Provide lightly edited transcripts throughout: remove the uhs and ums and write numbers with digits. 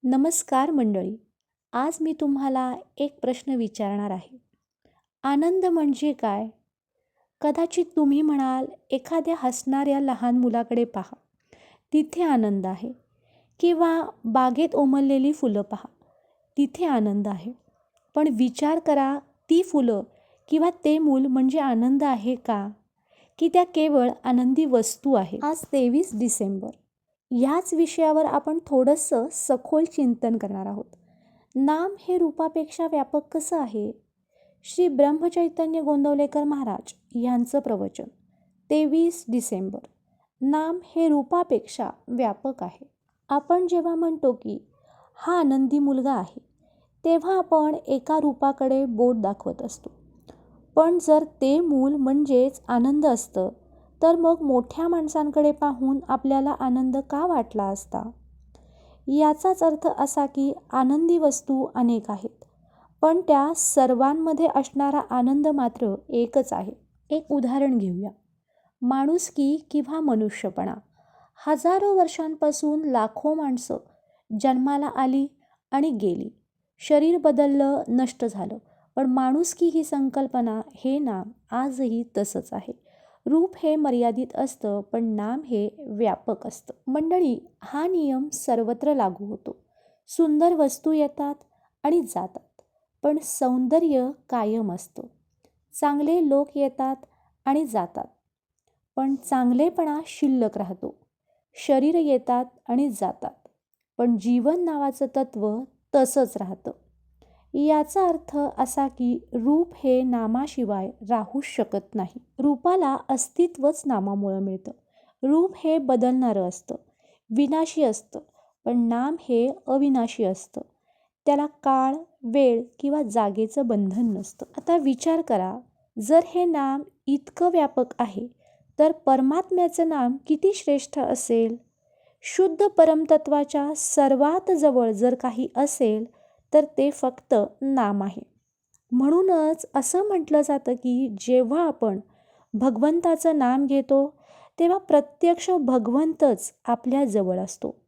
नमस्कार मंडळी. आज मी तुम्हाला एक प्रश्न विचारणार आहे. आनंद म्हणजे काय? कदाचित तुम्ही म्हणाल, एखाद्या हसणाऱ्या लहान मुलाकडे पहा, तिथे आनंद आहे. किंवा बागेत उमललेली फुलं पहा, तिथे आनंद आहे. पण विचार करा, ती फुलं किंवा ते मूल म्हणजे आनंद आहे का? की त्या केवळ आनंदी वस्तू आहे? आज 23 डिसेंबर. ह्याच विषयावर आपण थोडंसं सखोल चिंतन करणार आहोत. नाम हे रूपापेक्षा व्यापक कसं आहे? श्री ब्रह्मचैतन्य गोंदवलेकर महाराज यांचं प्रवचन 23 डिसेंबर. नाम हे रूपापेक्षा व्यापक आहे. आपण जेव्हा म्हणतो की हा आनंदी मुलगा आहे, तेव्हा आपण एका रूपाकडे बोट दाखवत असतो. पण जर ते मूल म्हणजेच आनंद असतं, तर मग मोठ्या माणसांकडे पाहून आपल्याला आनंद का वाटला असता? याचाच अर्थ असा की आनंदी वस्तू अनेक आहेत, पण त्या सर्वांमध्ये असणारा आनंद मात्र एकच आहे. एक उदाहरण घेऊया. माणुसकी किंवा मनुष्यपणा. हजारो वर्षांपासून लाखो माणसं जन्माला आली आणि गेली. शरीर बदललं, नष्ट झालं. पण माणुसकी ही संकल्पना, हे नाम आजही तसंच आहे. रूप हे मर्यादित असतं, पण नाम हे व्यापक असतं. मंडळी, हा नियम सर्वत्र लागू होतो. सुंदर वस्तू येतात आणि जातात, पण सौंदर्य कायम असतं. चांगले लोक येतात आणि जातात, पण चांगलेपणा शिल्लक राहतो. शरीर येतात आणि जातात, पण जीवन नावाचं तत्त्व तसंच राहतं. याचा अर्थ असा की रूप हे नामाशिवाय राहूच शकत नाही. रूपाला अस्तित्वच नामामुळं मिळतं. रूप हे बदलणारं असतं, विनाशी असतं, पण नाम हे अविनाशी असतं. त्याला काळ, वेळ किंवा जागेचं बंधन नसतं. आता विचार करा, जर हे नाम इतकं व्यापक आहे, तर परमात्म्याचं नाम किती श्रेष्ठ असेल? शुद्ध परमतत्वाच्या सर्वात जवळ जर काही असेल, तर ते फक्त नाम आहे. म्हणूनच असं म्हटलं जातं की जेव्हा आपण भगवंताचं नाम घेतो, तेव्हा प्रत्यक्ष भगवंतच आपल्या जवळ असतो.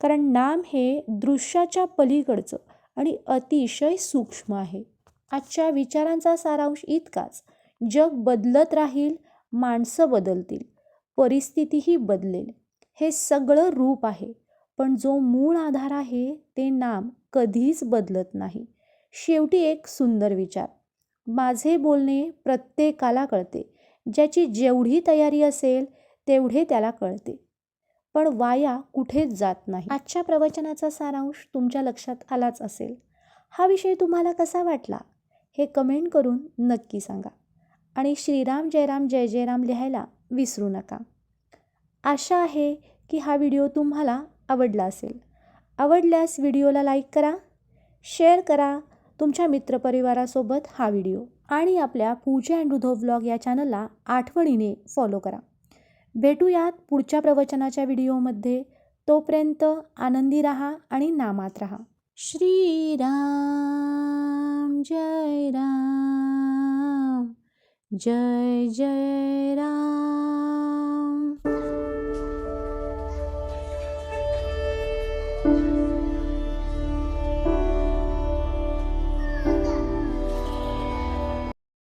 कारण नाम हे दृश्याच्या पलीकडचं आणि अतिशय सूक्ष्म आहे. आजच्या विचारांचा सारांश इतकाच. जग बदलत राहील, माणसं बदलतील, परिस्थितीही बदलेल. हे सगळं रूप आहे, पण जो मूळ आधार आहे ते नाम कधीच बदलत नाही. शेवटी एक सुंदर विचार. माझे बोलणे प्रत्येकाला कळते. ज्याची जेवढी तयारी असेल तेवढे त्याला कळते, पण वाया कुठेच जात नाही. आजच्या प्रवचनाचा सारांश तुमच्या लक्षात आलाच असेल. हा विषय तुम्हाला कसा वाटला हे कमेंट करून नक्की सांगा. आणि श्रीराम जय राम जय जय राम लिहायला विसरू नका. आशा आहे की हा व्हिडिओ तुम्हाला आवडला असेल. आवडल्यास व्हिडिओला लाईक करा, शेअर करा तुमच्या मित्रपरिवारासोबत हा व्हिडिओ, आणि आपल्या पूजा अँड उद्धव व्लॉग या चॅनलला आठवणीने फॉलो करा. भेटूयात पुढच्या प्रवचनाच्या व्हिडिओमध्ये. तोपर्यंत आनंदी राहा आणि नामात राहा. श्रीराम जय राम जय जय राम.